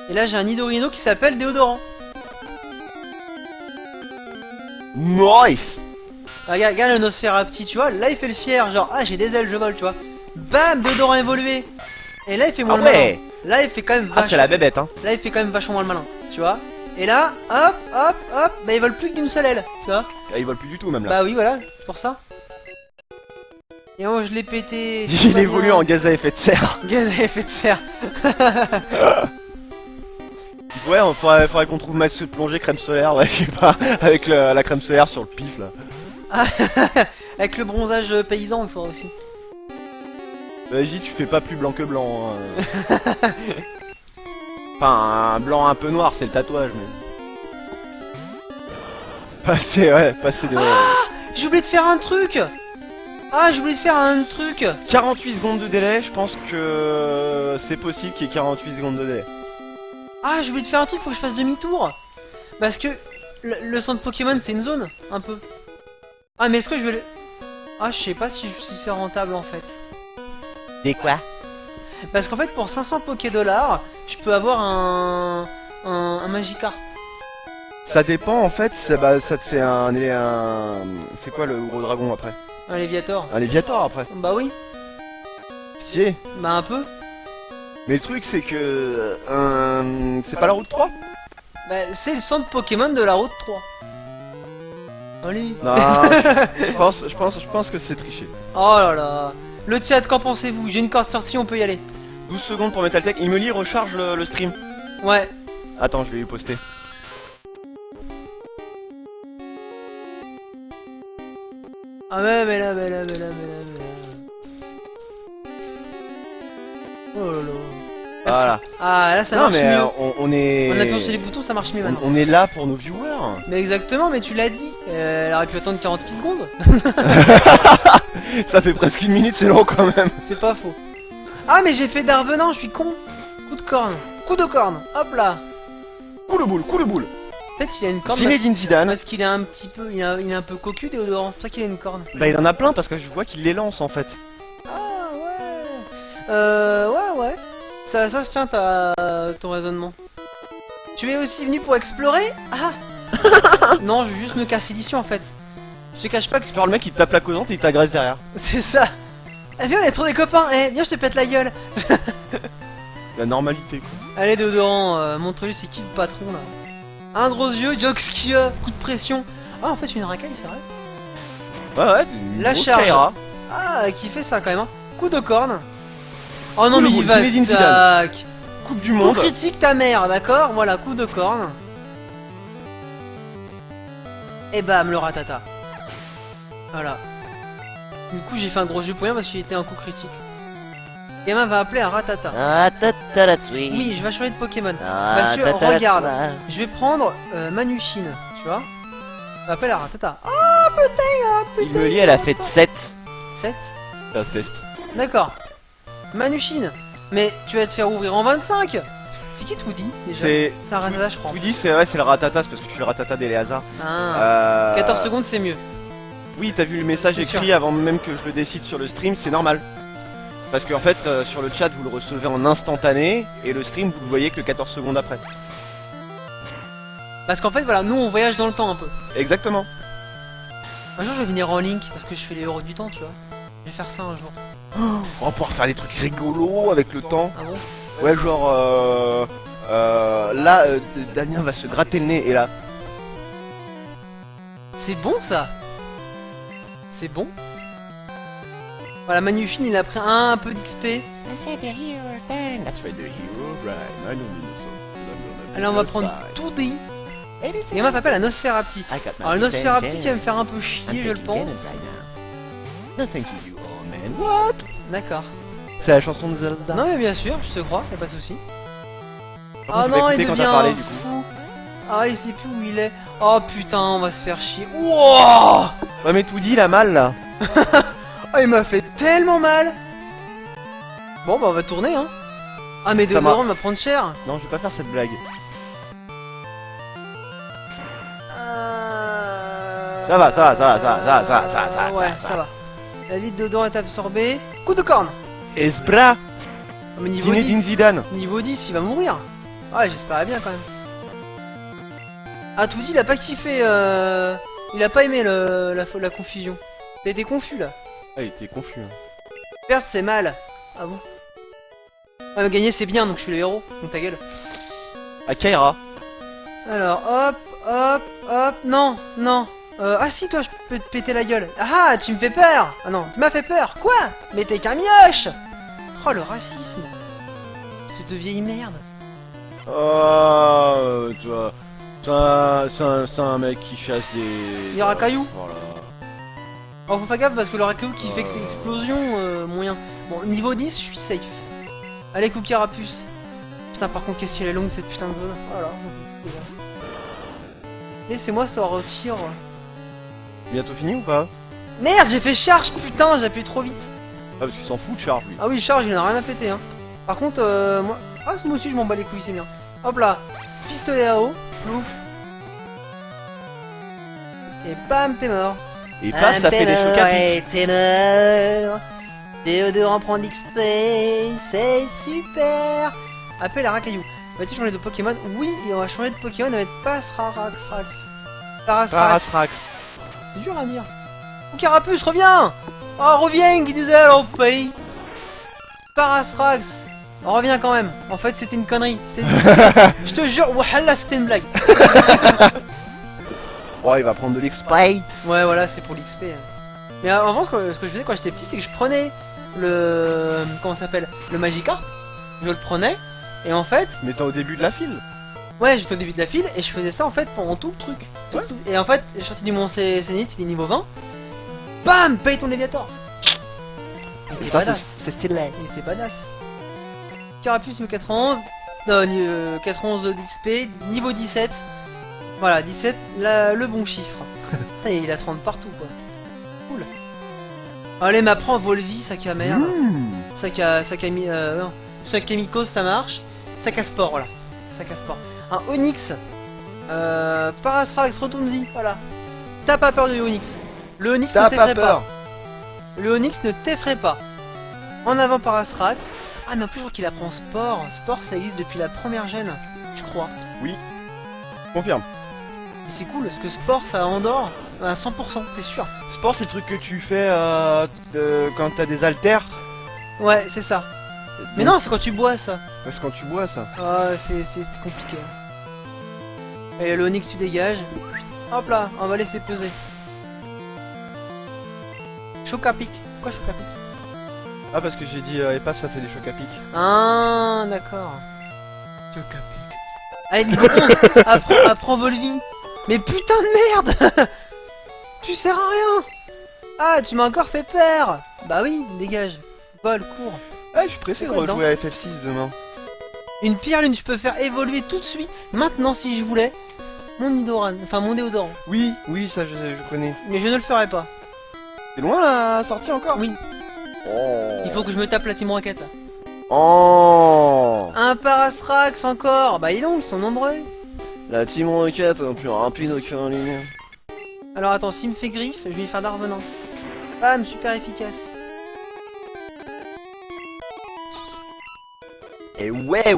Et là j'ai un Nidorino qui s'appelle Déodorant. Nice. Regarde le Nosferapti, tu vois, là il fait le fier, genre ah j'ai des ailes, je vole, tu vois. Bam, Déodorant évolué. Et là il fait moins le malin. Là il fait quand même vachement... Ah c'est la bébête hein. Là il fait quand même vachement moins le malin, tu vois. Et là, hop, hop, hop, bah il vole plus que d'une seule aile, tu vois. Ah, il vole plus du tout même là. Bah oui, voilà, c'est pour ça. Et moi je l'ai pété. Il évolue en gaz à effet de serre. Gaz à effet de serre. Ouais, faudrait qu'on trouve masse de plongée, crème solaire, ouais, je sais pas, avec la crème solaire sur le pif là. Ah, avec le bronzage paysan, il faudra aussi. Vas-y, tu fais pas plus blanc que blanc. Hein. Enfin, un blanc un peu noir, c'est le tatouage, mais. Passer de. J'ai oublié de faire un truc. Ah, j'ai oublié de faire un truc. 48 secondes de délai, je pense que c'est possible qu'il y ait 48 secondes de délai. Ah, j'ai oublié de faire un truc, faut que je fasse demi-tour. Parce que le centre Pokémon, c'est une zone, un peu. Ah, mais est-ce que je vais le... Ah, je sais pas si c'est rentable, en fait. Des quoi? Parce qu'en fait, pour 500 Poké-Dollars, je peux avoir un Magikarp. Ça dépend, en fait, ça te fait un... C'est quoi le gros dragon après? Un Léviator. Un Léviator après. Bah oui. Si. Bah un peu. Mais le truc, c'est que... c'est pas la route 3? Bah c'est le centre Pokémon de la route 3. Allez. Non, je pense que c'est triché. Oh là là. Le chat, qu'en pensez-vous? J'ai une corde sortie, on peut y aller. 12 secondes pour Metal Tech. Imeli recharge le stream. Ouais. Attends, je vais lui poster. Ah ouais, mais là. Oh là là. Merci. Voilà. Ah là ça Non, marche mais mieux. on est... En appuyant sur les boutons, ça marche mieux maintenant. On est là pour nos viewers. Mais exactement, mais tu l'as dit. Elle aurait pu attendre 48 secondes. Ça fait presque une minute, c'est long quand même. C'est pas faux. Ah mais j'ai fait d'Arvenant, je suis con. Coup de corne. Coup de corne. Hop là. Coup de boule. En fait il a une corne Zinedine Zidane. parce qu'il est un petit peu... Il est un peu cocu Déodorant. C'est pour ça qu'il a une corne. Bah il en a plein parce que je vois qu'il les lance en fait. Ah ouais. Ouais. Ça se tient ton raisonnement. Tu es aussi venu pour explorer? Ah. Non, je veux juste me casser d'ici en fait. Je te cache pas que... Genre le mec il te tape la causante et il t'agresse derrière. C'est ça. Eh viens, on est trop des copains. Eh viens, je te pète la gueule. La normalité quoi. Allez Déodorant, montre-lui c'est qui le patron là. Un gros yeux, Joxky, coup de pression. Ah en fait je suis une racaille, c'est vrai. Ouais, une La grosse charge. Kaira. Ah qui fait ça quand même hein. Coup de corne. Oh non Coup de mais il boule, va Zinedine Zidane. tac. Coupe du Coup monde. critique ta mère, d'accord? Voilà, coup de corne. Et bam, le ratata. Voilà. Du coup j'ai fait un gros jeu pour rien parce qu'il était un coup critique. Gamin va appeler un ratata. Oui, je vais changer de Pokémon. Parce que, regarde, je vais prendre Manuchine, tu vois. On appelle un ratata. Ah putain, Imeli elle a fait 7. 7. La test. D'accord. Manuchine. Mais tu vas te faire ouvrir en 25. C'est qui Toudi déjà? C'est un ratata je crois. Tout dit c'est le ratata, c'est parce que je suis le ratata d'Eleazar. Ah. 14 secondes c'est mieux. Oui, t'as vu le message C'est écrit sûr. avant même que je le décide sur le stream, c'est normal. Parce qu'en fait, sur le chat, vous le recevez en instantané, et le stream, vous le voyez que 14 secondes après. Parce qu'en fait voilà, nous on voyage dans le temps un peu. Exactement. Un jour je vais venir en Link parce que je fais les héros du temps tu vois. Je vais faire ça un jour. On va pouvoir faire des trucs rigolos avec le temps. Ah bon? Ouais, genre, là, Damien va se gratter le nez, et là... C'est bon ça. C'est bon. Voilà, Manuchine il a pris un peu d'XP. That's right, the hero, right. Allez, on va prendre tout des. Et Gamin m'appelle un Nosferapti. Alors, le Nosferapti qui va me faire un peu chier, je le pense. Nothing to you, old man. What? D'accord. C'est la chanson de Zelda. Non, mais bien sûr, je te crois, y'a pas de soucis. Par Oh contre, je vais non, il écouter quand devient t'as parlé, du coup. fou. Ah, il sait plus où il est. Oh putain, on va se faire chier. Wouah. Ouais, mais tout dit, il a mal, là. Oh, il m'a fait tellement mal. Bon, bah, on va tourner, hein. Ah, mais Ça Déodorant va prendre cher. Non, je vais pas faire cette blague. Ça va. Ouais, ça va. La vie de Déodorant est absorbée. Coup de corne. Esbra. Ah, mais niveau Zinedine 10, Zidane. niveau 10, il va mourir. Ouais, j'espérais bien quand même. Ah, tout dit, il a pas kiffé. Il a pas aimé la confusion. Il a été confus là. Ah, il était confus. Hein. Perdre, c'est mal. Ah bon? Ouais, mais gagner, c'est bien, donc je suis le héros. Donc ta gueule. À Kaira. Alors, hop, hop, hop. Non, non. Ah si, toi, je peux te péter la gueule. Ah, tu me fais peur. Ah non, tu m'as fait peur. Quoi? Mais t'es qu'un mioche. Oh, le racisme. Espèce de vieille merde. Oh, toi, c'est un mec qui chasse des... Il Rakayu. Voilà. Oh, faut faire gaffe parce que le Rakayu qui fait que c'est explosion, moyen. Bon, niveau 10, je suis safe. Allez, coup carapuce. Putain, par contre, qu'est-ce qu'elle est longue cette putain de zone. Voilà. Laissez-moi sortir. Bientôt fini ou pas? Merde, j'ai fait charge, putain, j'ai appuyé trop vite. Ah, parce qu'il s'en fout de charge, lui. Ah oui, charge, il en a rien à péter, hein. Par contre, moi... Ah, moi aussi, je m'en bats les couilles, c'est bien. Hop là, pistolet à eau, plouf. Et bam, t'es mort. Et paf, ça fait des chocs à pic. Ouais, t'es mort. Théodore en prend d'XP, c'est super. Appelle à Rakayu. Va-t-il changer de Pokémon? Oui, et on va changer de Pokémon, on va mettre Parasrax. Parasrax. C'est dur à dire. Ou Carapuce, reviens. Oh, reviens, qui disait alors pays. Parasrax. On revient quand même. En fait, c'était une connerie. Je te jure, wallah, c'était une blague. Oh, il va prendre de l'XP. Ouais, voilà, c'est pour l'XP. Mais avant, ce que je faisais quand j'étais petit, c'est que je prenais le... Comment ça s'appelle? Le Magikarp. Je le prenais. Et en fait... Mais t'es au début de la file. Ouais, j'étais au début de la file et je faisais ça en fait pendant tout le truc. Ouais. Et en fait, j'ai sorti du mont Zénith, c'était niveau 20. Bam, paye ton Léviator. Il était Ça, badass. c'est stylé. Il était badass. Carapuce niveau 91. Non, 91 d'XP. Niveau 17. Voilà, 17, le bon chiffre. Putain, il a 30 partout quoi. Cool. Allez, m'apprends Volvi, sac à merde. Sac à Mycose, ça marche. Sac à sport, voilà. Sac à sport. Un Onyx. Parasrax, retourne-y, voilà. T'as pas peur de Onyx. Le Onyx ne t'effraie pas. Le Onyx ne t'effraie pas. En avant Parasrax. Ah, mais en plus, je crois qu'il apprend sport. Sport, ça existe depuis la première gêne, je crois. Oui. Confirme. Et c'est cool, parce que sport, ça endort à 100%, t'es sûr. Sport, c'est le truc que tu fais quand t'as des haltères. Ouais, c'est ça. Mais non, c'est quand tu bois ça. C'est quand tu bois ça. Ah, c'est compliqué. Et le Onyx, tu dégages. Hop là, on va laisser peser. Choc à pic. Pourquoi choc à pic? Ah, parce que j'ai dit épave, ça fait des chocs à pic. Ah, d'accord. Choc à pic. Allez, niveau 11, apprends Volvi. Mais putain de merde. Tu sers à rien. Ah, tu m'as encore fait peur. Bah oui, dégage. Vol, cours. Ah, je suis pressé de rejouer à FF6 demain. Une pierre lune, je peux faire évoluer tout de suite, maintenant si je voulais, mon Nidoran, enfin mon déodorant. Oui, ça je connais. Mais je ne le ferai pas. C'est loin la sortie encore? Oui. Oh. Il faut que je me tape la team roquette là. Oh. Un Parasrax encore. Bah dis donc, ils sont nombreux. La team roquette, plus rapide aucun ligne. Alors attends, s'il me fait griffe, je vais lui faire d'arvenant. Bam, super efficace. Et ouais.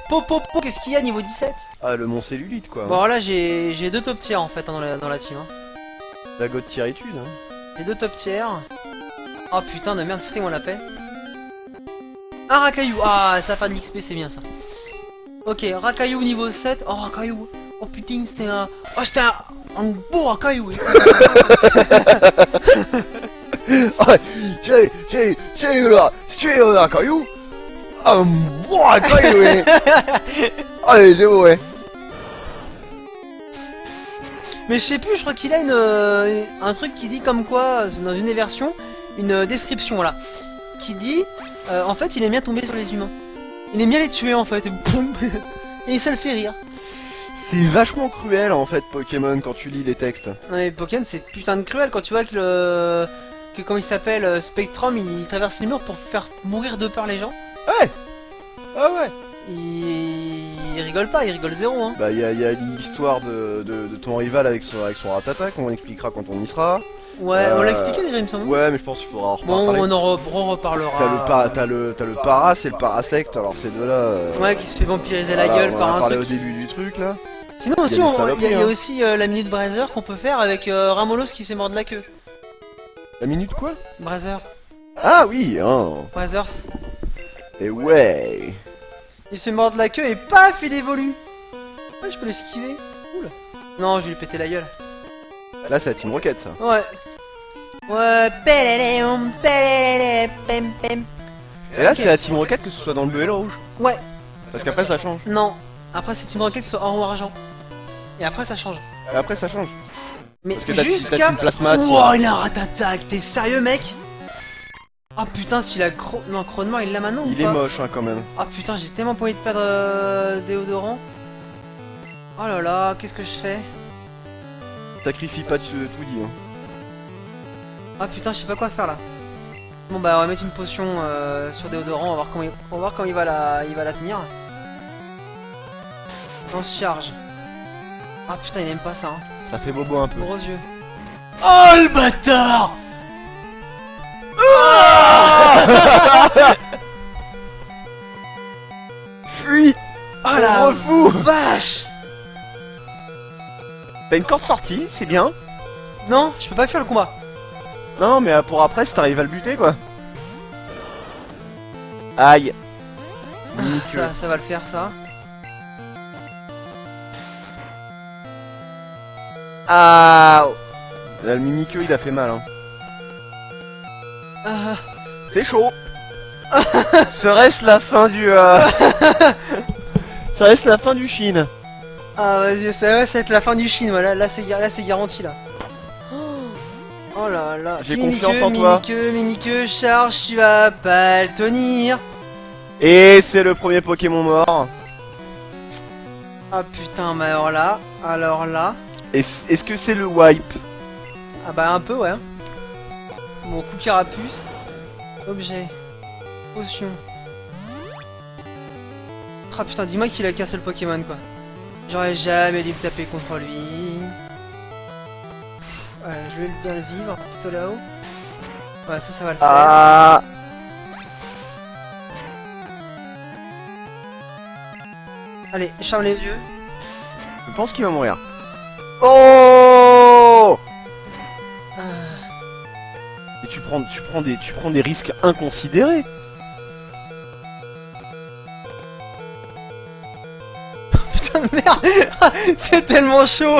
Po, qu'est-ce qu'il y a niveau 17? Ah, le mont cellulite quoi. Bon alors là j'ai deux top tiers en fait hein, dans la team. Hein. La god tieritude. Hein. J'ai deux top tiers. Oh putain de merde, foutez-moi la paix. Un Rakayu, ah ça fait de l'XP, c'est bien ça. Ok, Rakayu niveau 7. Oh Rakayu, oh putain c'était un... Oh c'était un beau Rakayu. Ah, j'ai eu là, c'est un Rakayu. Un beau Rakayu. Allez, c'est beau, ouais. Mais je sais plus, je crois qu'il a un truc qui dit comme quoi, dans une des versions, une description voilà, qui dit en fait il aime bien tomber sur les humains. Il aime bien les tuer en fait, et boum, et ça le fait rire. C'est vachement cruel en fait Pokémon quand tu lis les textes. Non mais Pokémon c'est putain de cruel quand tu vois que comment il s'appelle, Spectrum, il traverse les murs pour faire mourir de peur les gens. Ouais. Ah ouais. Il rigole pas, il rigole zéro hein. Bah y a l'histoire de ton rival avec son Ratata qu'on expliquera quand on y sera. Ouais, on l'a expliqué déjà, il me semble. Ouais, mais je pense qu'il faudra en Bon, reparler. on en reparlera. T'as le paras et le parasecte, alors ces deux là. Ouais, qui se fait vampiriser la voilà, gueule on en par a un parlé truc. au début du truc là. Sinon aussi, Il y a des il y, saloperies, a hein. aussi la minute Brazzer qu'on peut faire avec Ramolos qui s'est mort de la queue. La minute quoi? Brazzer. Ah oui, hein. Brazzers. Et ouais. Il se mord de la queue et paf, il évolue. Ouais, je peux l'esquiver. Oula. Non, je vais lui péter la gueule. Là c'est la Team Rocket ça. Ouais. Ouais, péléléum, pélélé, pem pem. Et là Ok. c'est la Team Rocket que ce soit dans le bleu et le rouge. Ouais, Parce qu'après ça change. non. Après, c'est Team Rocket soit or ou argent. Et après, ça change. Et après ça change. Mais Parce que t'as jusqu'à. Team Plasma. Wow, il a un rat-attaque. T'es sérieux, mec? Ah putain, s'il a non, Chronemort, il l'a maintenant ou Il pas? est moche hein quand même. Ah putain, j'ai tellement pas envie de perdre déodorant. Oh là là, qu'est-ce que je fais? Sacrifie pas tout dit hein. Ah putain, je sais pas quoi faire là. Bon bah on va mettre une potion sur déodorant, on va voir comment il va la tenir. On se charge. Ah putain, il aime pas ça, hein. Ça fait bobo un peu. Gros yeux. Oh le bâtard! Fuis. Ah la refou. vache! T'as une corde sortie, c'est bien. Non, je peux pas faire le combat. Non mais pour après si t'arrives à le buter quoi. Aïe. Mini-queue. Ça va le faire ça. Ah. Là le mini-queue il a fait mal hein. Ah, C'est chaud. Serait-ce la fin du Serait-ce la fin du Chine? ah vas-y, ça va être la fin du Chine, voilà, là c'est garanti là. Oh là là, J'ai Mimiqueux, confiance en toi. Mimiqueux, charge, tu vas pas le tenir. Et c'est le premier Pokémon mort. Ah putain, mais alors là, Est-ce que c'est le wipe? ah bah un peu ouais. Bon, coup carapuce, objet, potion. Ah putain, dis-moi qu'il a cassé le Pokémon quoi. J'aurais jamais dû me taper contre lui. Ouais, je vais bien le vivre, pistolet à eau. Ouais, ça va le faire. Ah. Allez, je ferme les yeux. Je pense qu'il va mourir. Oh. Ah. Et tu prends des risques inconsidérés. Putain de merde. C'est tellement chaud.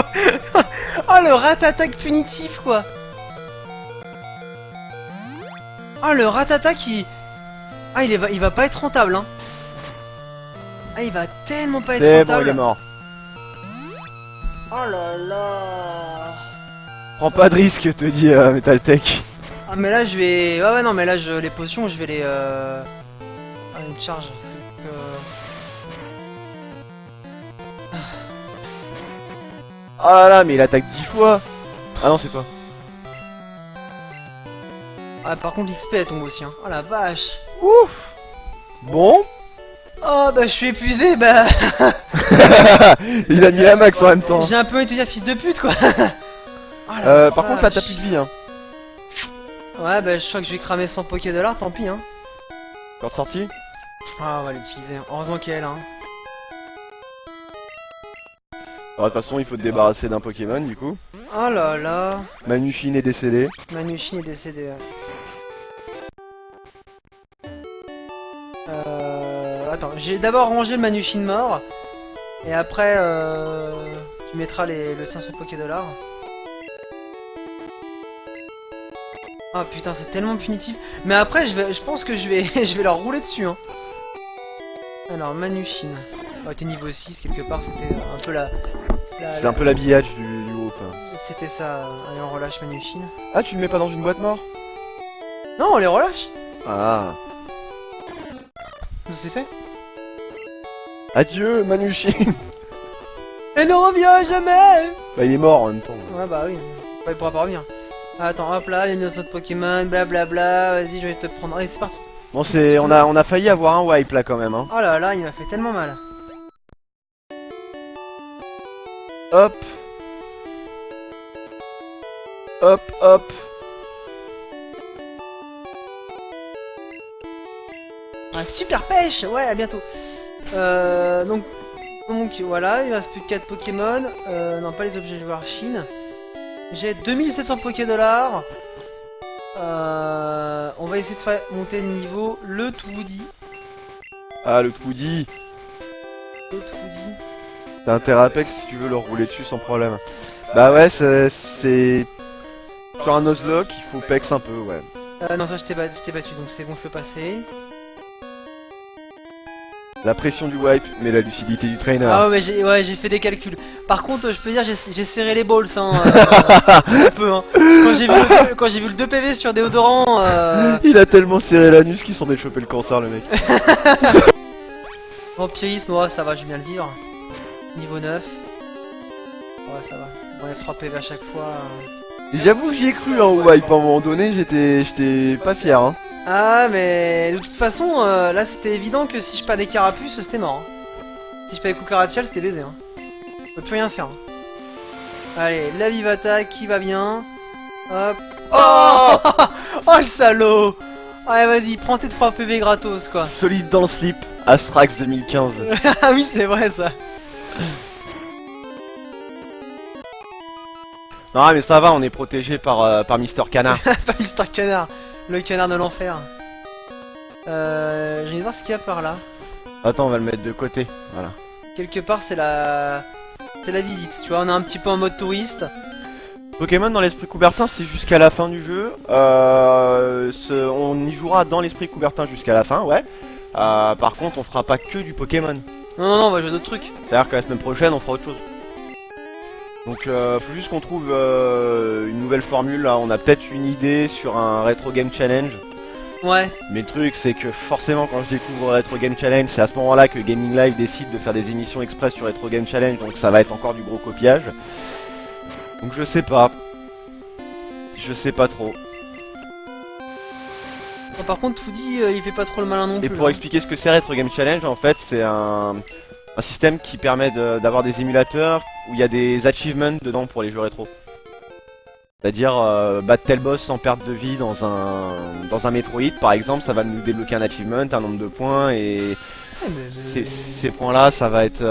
Oh le rat-attaque punitif quoi. Oh le rat-attaque il va pas être rentable hein. Ah il va tellement pas être C'est rentable. bon, il est mort. Oh là là. Prends pas de risque, te dit Metal Tech. Ah mais là je vais... Ouais non mais là les potions je vais les... Ah une charge. Parce que, Oh là là, mais il attaque 10 fois. Ah non, c'est toi. Ah par contre l'XP elle tombe aussi hein. Oh la vache. Ouf. Bon. Oh bah je suis épuisé bah... Il a mis la max en même temps. J'ai un peu envie de te dire fils de pute quoi. Oh, la Par contre là t'as vache. plus de vie hein. Ouais bah je crois que je vais cramer 100 Pokédollars, tant pis hein. Corde sortie. Ah on va l'utiliser, heureusement qu'elle hein. Alors, de toute façon il faut te débarrasser d'un Pokémon du coup. Oh là là. Manushine est décédé. Manushin est décédé. Ouais. Attends, j'ai d'abord rangé le Manushin mort. Et après, tu mettras le 500 Pokédollars. Ah putain, c'est tellement punitif. Mais après, je pense que je vais, je vais leur rouler dessus. Hein. Alors, Manushin. Oh, t'es niveau 6 quelque part, c'était un peu C'est un peu l'habillage du groupe. C'était ça. Allez, on relâche Manushin. Ah, tu le mets pas dans une boîte mort? Non, on les relâche. Ah. C'est fait. Adieu Manushine. Et ne revient jamais. Bah il est mort en même temps. Ouais bah oui, bah, il pourra pas revenir. Attends, hop là, il y a notre Pokémon, blablabla, vas-y je vais te prendre. Allez c'est parti. Bon c'est... On a failli avoir un wipe là quand même hein. Oh là là, il m'a fait tellement mal. Hop. Hop, hop. Ah, super pêche. Ouais, à bientôt. Donc voilà, il reste plus que 4 Pokémon. Non, pas les objets joueurs Chine. J'ai 2700 Poké-dollars. On va essayer de faire monter le niveau. Le Woody. Ah, le Woody. Le Woody. T'as un Terrapex si tu veux le rouler dessus sans problème. Bah ouais, c'est... Sur un Nuzlocke, il faut pex un peu, ouais. Non, toi je t'ai battu, donc c'est bon, je peux passer. La pression du wipe, mais la lucidité du trainer. Ah ouais, j'ai fait des calculs. Par contre, je peux dire, j'ai serré les balls, hein, un peu, hein. Quand j'ai vu le 2 PV sur déodorant... Il a tellement serré l'anus qu'il s'en est chopé le cancer, le mec. Vampirisme, ouais, ça va, je vais bien le vivre. Niveau 9. Ouais, ça va. On enlève 3 PV à chaque fois. J'avoue que j'y ai cru en wipe, à un moment donné, j'étais pas fier, hein. Ah, mais de toute façon, là c'était évident que si je perdais Carapuce, c'était mort. Hein. Si je perdais Cucaratial, c'était baisé. Hein. Je peux plus rien faire. Hein. Allez, la vive attaque qui va bien. Hop. Oh, oh le salaud. Ouais, vas-y, prends tes 3 PV gratos, quoi. Solide dans le slip, Astrax 2015. Ah oui, c'est vrai ça. Non mais ça va, on est protégé par Mister Canard. Pas Mister Canard, le canard de l'enfer. Je vais voir ce qu'il y a par là. Attends, on va le mettre de côté, voilà. Quelque part, c'est la visite, tu vois, on est un petit peu en mode touriste. Pokémon dans l'esprit Coubertin, c'est jusqu'à la fin du jeu. On y jouera dans l'esprit Coubertin jusqu'à la fin, ouais. Par contre, on fera pas que du Pokémon. Non, on va jouer d'autres trucs. C'est-à-dire que la semaine prochaine, on fera autre chose. Donc faut juste qu'on trouve une nouvelle formule là, on a peut-être une idée sur un Retro Game Challenge. Ouais. Mais le truc c'est que forcément quand je découvre Retro Game Challenge, c'est à ce moment là que Gaming Live décide de faire des émissions express sur Retro Game Challenge, donc ça va être encore du gros copiage. Donc je sais pas. Je sais pas trop. Bon, par contre, Woody, il fait pas trop le malin non plus. Et pour hein. expliquer ce que c'est Retro Game Challenge, en fait c'est un système qui permet d'avoir des émulateurs où il y a des achievements dedans pour les jeux rétro. C'est-à-dire battre tel boss sans perte de vie dans un Metroid par exemple, ça va nous débloquer un achievement, un nombre de points et ces points là ça va être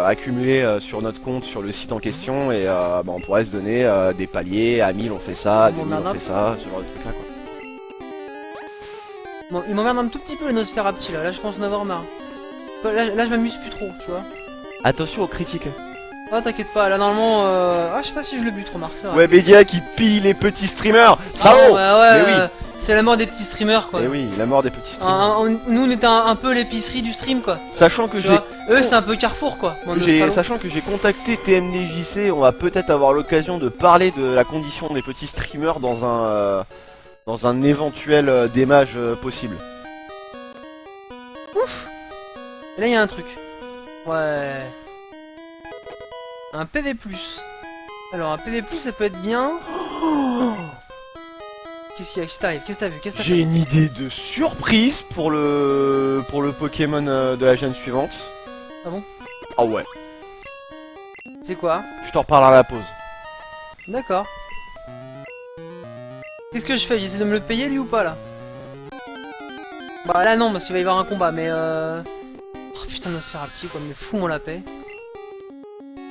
accumulé sur notre compte sur le site en question et on pourrait se donner des paliers, à 1000 on fait ça, 2000 on fait ça, ce genre de truc là quoi. Bon, il m'emmerde un tout petit peu le Nosferapti là, je commence à en avoir marre. Là je m'amuse plus trop, tu vois. Attention aux critiques. Ah t'inquiète pas, là normalement ah je sais pas si je le bute, remarque ça. Webedia qui pille les petits streamers. Ça ah, vaut. Bah ouais, mais oui. C'est la mort des petits streamers quoi. Et oui, la mort des petits streamers. Nous on était un peu l'épicerie du stream quoi. Sachant que eux c'est un peu Carrefour quoi. Sachant que j'ai contacté TMDJC, on va peut-être avoir l'occasion de parler de la condition des petits streamers dans un éventuel démage possible. Ouf. Et là il y a un truc. Ouais. Un PV+. Alors un PV+, ça peut être bien. Qu'est-ce qu'il y a? Qu'est-ce que t'as vu? J'ai une idée de surprise pour le Pokémon de la gêne suivante. Ah bon? Ah ouais. C'est quoi? Je t'en reparle à la pause. D'accord. Qu'est-ce que je fais? J'essaie de me le payer lui ou pas là? Bah là non, parce qu'il va y avoir un combat, mais oh putain, de se faire un petit quoi, mais fous-moi la paix.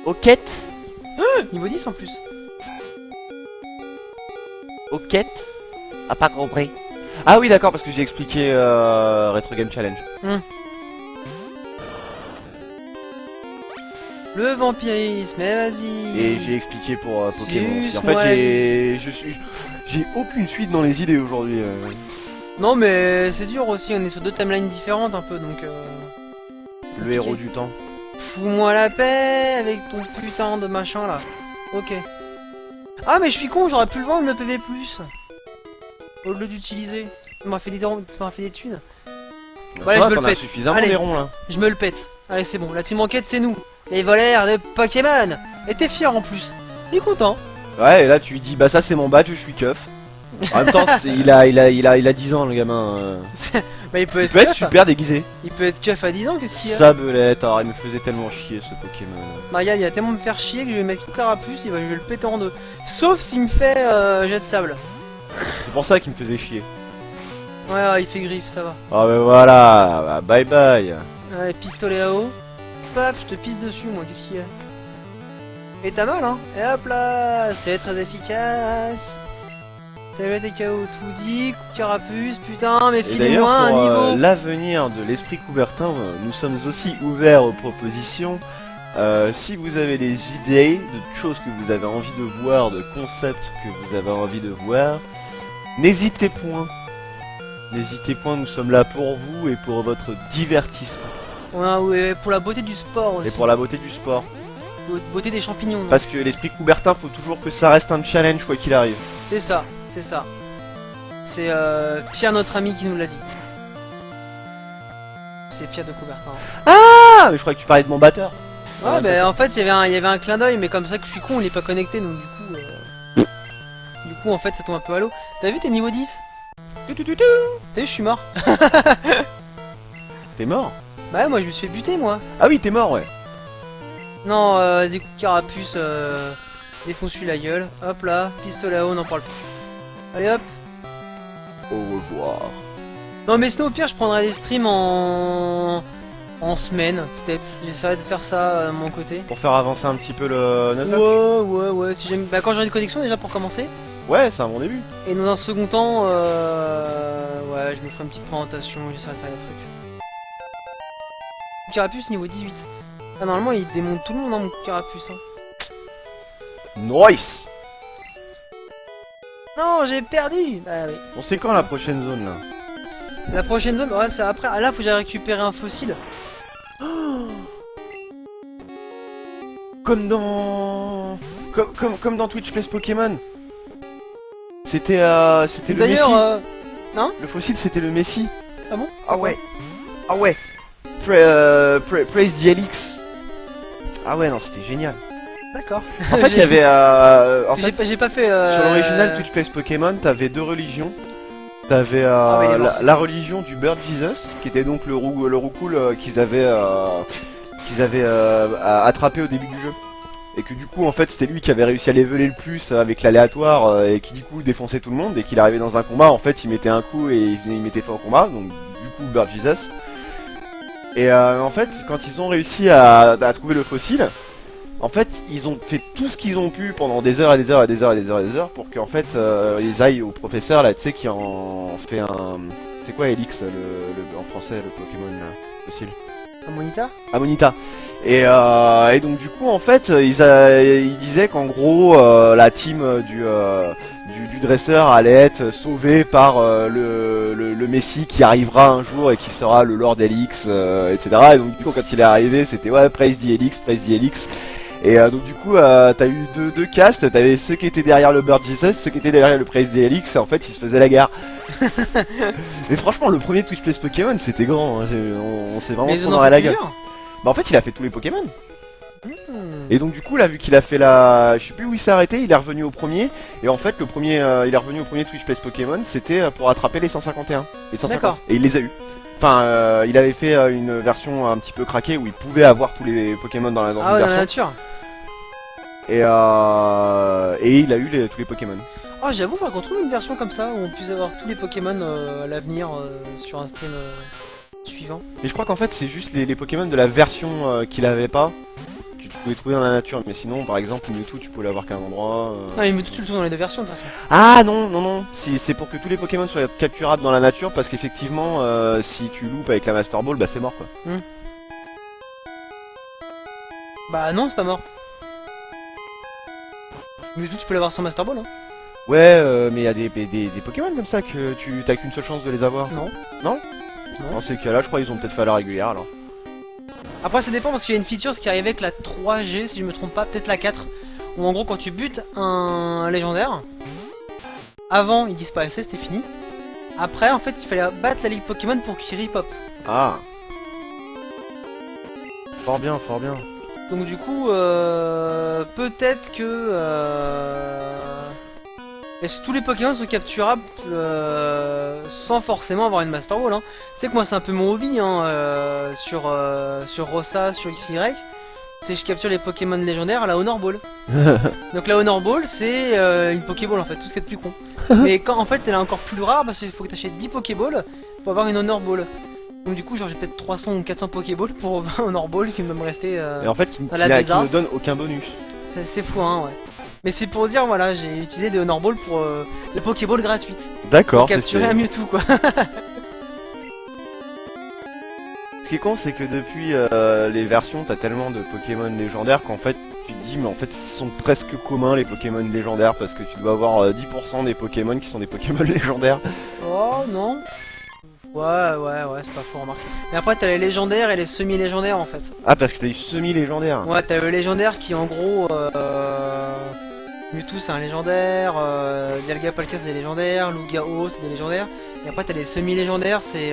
Ok. Niveau 10 en plus. Ok. Ah pas compris. Ah oui d'accord parce que j'ai expliqué Retro Game Challenge. Le vampirisme, mais vas-y. Et j'ai expliqué pour Pokémon aussi. En moi, fait j'ai aucune suite dans les idées aujourd'hui. Non mais c'est dur aussi, on est sur deux timelines différentes un peu donc Le héros du temps. Fous-moi la paix avec ton putain de machin là. Ok. Ah mais je suis con, j'aurais pu le vendre le PV+. Au lieu d'utiliser. Ça m'a fait des thunes. Allez, je me le pète. Suffisamment des ronds là. Je me le pète. Allez c'est bon, la team enquête c'est nous. Les voleurs de Pokémon. Et t'es fier en plus. Il est content. Ouais et là tu lui dis bah ça c'est mon badge, je suis keuf. En même temps il a 10 ans le gamin. Bah il peut Il être peut être keuf. super déguisé. Il peut être keuf à 10 ans, qu'est-ce qu'il y a? Sabelette, alors il me faisait tellement chier ce Pokémon. Bah regarde, il va tellement me faire chier que je vais mettre Carapuce et bah, je vais le péter en deux. Sauf s'il me fait jet de sable. C'est pour ça qu'il me faisait chier. Ouais, il fait griffe, ça va. Ah ben voilà, bah, bye bye. Ouais, pistolet à eau. Paf, je te pisse dessus, moi, qu'est-ce qu'il y a? Et t'as mal, hein? Et hop là, c'est très efficace. Ça va être KO tout dit, Carapuce, putain, mais Et filez-moi un d'ailleurs, pour niveau. l'avenir de l'esprit Coubertin, nous sommes aussi ouverts aux propositions. Si vous avez des idées de choses que vous avez envie de voir, de concepts que vous avez envie de voir, n'hésitez point. N'hésitez point, nous sommes là pour vous et pour votre divertissement. Ouais, pour la beauté du sport aussi. Et pour la beauté du sport. Beauté des champignons. donc. Parce que l'esprit Coubertin, faut toujours que ça reste un challenge quoi qu'il arrive. C'est ça, c'est ça. C'est Pierre, notre ami, qui nous l'a dit. C'est Pierre de Coubertin. Ah, mais je croyais que tu parlais de mon batteur. Ouais, bah en fait, il y avait un clin d'œil, mais comme ça que je suis con, il est pas connecté, donc du coup, en fait, ça tombe un peu à l'eau. T'as vu, t'es niveau 10? T'as vu, je suis mort. T'es mort? Bah ouais, moi, je me suis fait buter, moi. Ah oui, t'es mort, ouais. Non, Zeku Carapuce, défonce-lui la gueule. Hop là, pistolet à eau, on n'en parle plus. Allez hop. Au revoir. Non, mais sinon, au pire, je prendrai des streams en semaine, peut-être. J'essaierai de faire ça de mon côté. Pour faire avancer un petit peu le Nuzlocke. Ouais. Si j'aime... Bah, quand j'aurai une connexion, déjà, pour commencer. Ouais, c'est un bon début. Et dans un second temps, ouais, je me ferai une petite présentation, j'essaierai de faire des trucs. Carapuce niveau 18. Ah, normalement, il démonte tout le monde, hein, mon Carapuce. Hein. Nice. Non, j'ai perdu. Bah oui. On sait quand la prochaine zone là? La prochaine zone, ouais, c'est après. Ah, là, faut que j'aille récupérer un fossile. Comme dans... Comme dans Twitch Plays Pokémon. C'était le Messi. D'ailleurs, Le fossile c'était le Messi. Ah bon? Ah ouais. Ah ouais. Praise the Helix. Ah ouais, non, c'était génial. D'accord. En fait, il y avait... en fait, J'ai pas fait. sur l'original Twitch Plays Pokémon, t'avais deux religions. T'avais mais il est mort, c'est la religion du Bird Jesus, qui était donc le roucoule qu'ils avaient attrapé au début du jeu. Et que du coup, en fait, c'était lui qui avait réussi à leveler le plus avec l'aléatoire et qui du coup défonçait tout le monde. Et qu'il arrivait dans un combat, en fait, il mettait un coup et il mettait fin au combat. Donc du coup, Bird Jesus. Et en fait, quand ils ont réussi à trouver le fossile, en fait, ils ont fait tout ce qu'ils ont pu pendant des heures et des heures et des heures et des heures et des heures pour qu'en fait, ils aillent au professeur là, tu sais, qui en fait un... C'est quoi Helix, en français, le Pokémon là, fossile? Amonita? Amonita. Et donc du coup, en fait, ils disaient qu'en gros, la team du dresseur allait être sauvée par le Messi qui arrivera un jour et qui sera le Lord Helix, etc. Et donc du coup, quand il est arrivé, c'était ouais, praise the Helix, praise the Helix. Et donc du coup, t'as eu deux castes, t'avais ceux qui étaient derrière le Bird Jesus, ceux qui étaient derrière le Praise the Helix, et en fait ils se faisaient la guerre. Mais franchement, le premier Twitch Plays Pokémon c'était grand, hein. On s'est vraiment tourné à la gueule. Bah en fait il a fait tous les Pokémon. Et donc du coup là, vu qu'il a fait la... Je sais plus où il s'est arrêté, il est revenu au premier. Et en fait le premier, il est revenu au premier Twitch Plays Pokémon, c'était pour attraper les 151. Les 150. D'accord. Et il les a eu. Enfin, il avait fait une version un petit peu craquée où il pouvait avoir tous les Pokémon dans une Ah ouais, dans la version. nature. Et il a eu tous les Pokémon. Oh, j'avoue, faudrait qu'on trouve une version comme ça où on puisse avoir tous les Pokémon à l'avenir sur un stream suivant. Et je crois qu'en fait c'est juste les Pokémon de la version qu'il avait pas que tu pouvais trouver dans la nature. Mais sinon, par exemple, Mewtwo tu peux l'avoir qu'à un endroit. Non, il met tout le temps dans les deux versions de toute façon. Ah non. C'est pour que tous les Pokémon soient capturables dans la nature parce qu'effectivement, si tu loupes avec la Master Ball, bah c'est mort quoi. Bah non, c'est pas mort. Mais tout, tu peux l'avoir sans Master Ball, hein. Ouais, mais il y a des Pokémon comme ça que tu t'as qu'une seule chance de les avoir. Non. Non. Dans ces cas-là, je crois qu'ils ont peut-être fait à la régulière alors. Après, ça dépend parce qu'il y a une feature qui arrivait avec la 3G, si je me trompe pas, peut-être la 4. Où en gros, quand tu butes un légendaire, avant il disparaissait, c'était fini. Après, en fait, il fallait battre la ligue Pokémon pour qu'il repop. Ah. Fort bien, fort bien. Donc du coup, peut-être que... Et tous les Pokémon sont capturables sans forcément avoir une Master Ball. Hein. Tu sais que moi c'est un peu mon hobby hein, sur Rossa, sur XY. C'est que je capture les Pokémon légendaires à la Honor Ball. Donc la Honor Ball c'est une Pokéball en fait, tout ce qui est de plus con. Mais quand en fait elle est encore plus rare parce qu'il faut que tu achètes 10 Pokéballs pour avoir une Honor Ball. Donc du coup genre j'ai peut-être 300 ou 400 Pokéballs pour 20 Honor Ball qui va me rester Et en fait qui dans la ne besace. donne aucun bonus. C'est fou hein ouais. Mais c'est pour dire voilà j'ai utilisé des Honor Ball pour les Pokéballs gratuites. D'accord, Pour capturer un Mewtwo quoi. Ce qui est con, c'est que depuis les versions, t'as tellement de Pokémon légendaires qu'en fait, tu te dis, mais en fait, ils sont presque communs les Pokémon légendaires parce que tu dois avoir 10% des Pokémon qui sont des Pokémon légendaires. Oh non. Ouais, c'est pas faux remarquer. Mais après t'as les légendaires et les semi-légendaires en fait. Ah, parce que t'as eu semi-légendaire. Ouais, t'as le légendaire qui en gros... Mewtwo c'est un légendaire, Dialga Palkia c'est des légendaires, Lugao c'est des légendaires. Et après t'as les semi-légendaires, c'est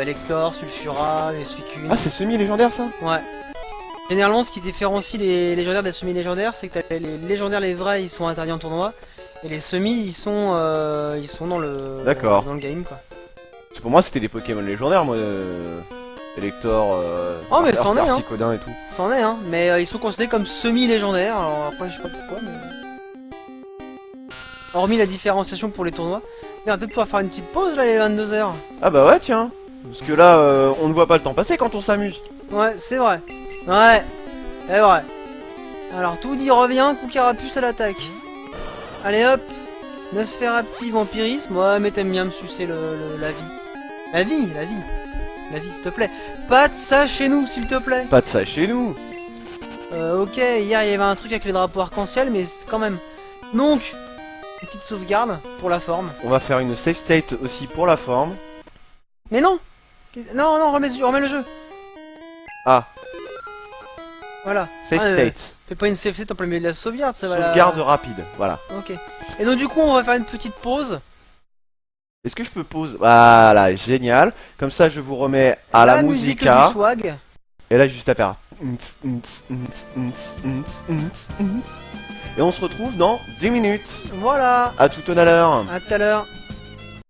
Elector, Sulfura, Suicune. Ah, c'est semi-légendaire ça? Ouais. Généralement ce qui différencie les légendaires des semi-légendaires, c'est que t'as les légendaires, les vrais, ils sont interdits en tournoi. Et les semis, ils sont dans le... D'accord. Dans le game quoi. Parce que pour moi, c'était des Pokémon légendaires, moi. Elector, Oh, mais c'en est, hein. Articodin et tout. C'en est hein, mais ils sont considérés comme semi-légendaires, alors après je sais pas pourquoi mais... Hormis la différenciation pour les tournois. Mais on va peut-être pouvoir faire une petite pause là, il est 22h. Ah bah ouais, tiens. Parce que là, on ne voit pas le temps passer quand on s'amuse. Ouais, c'est vrai. Ouais, c'est vrai. Alors tout dit revient, coup carapuce à l'attaque. Allez hop, Nosferapti, vampirisme. Ouais, mais t'aimes bien me sucer la vie. La vie. La vie, s'il te plaît. Pas de ça chez nous, s'il te plaît. Pas de ça chez nous. Ok, hier il y avait un truc avec les drapeaux arc-en-ciel, mais quand même. Donc, une petite sauvegarde pour la forme. On va faire une save state aussi pour la forme. Mais non. Non, remets le jeu. Ah, Voilà. save Ah, state. Fais pas une save state en plein milieu de la sauvegarde, ça va. Sauvegarde rapide, voilà. Ok. Et donc du coup on va faire une petite pause. Est-ce que je peux pause? Voilà, génial. Comme ça, je vous remets à la musique musica. du swag. Et là, juste à faire. Et on se retrouve dans 10 minutes. Voilà. À tout à l'heure. À tout à l'heure.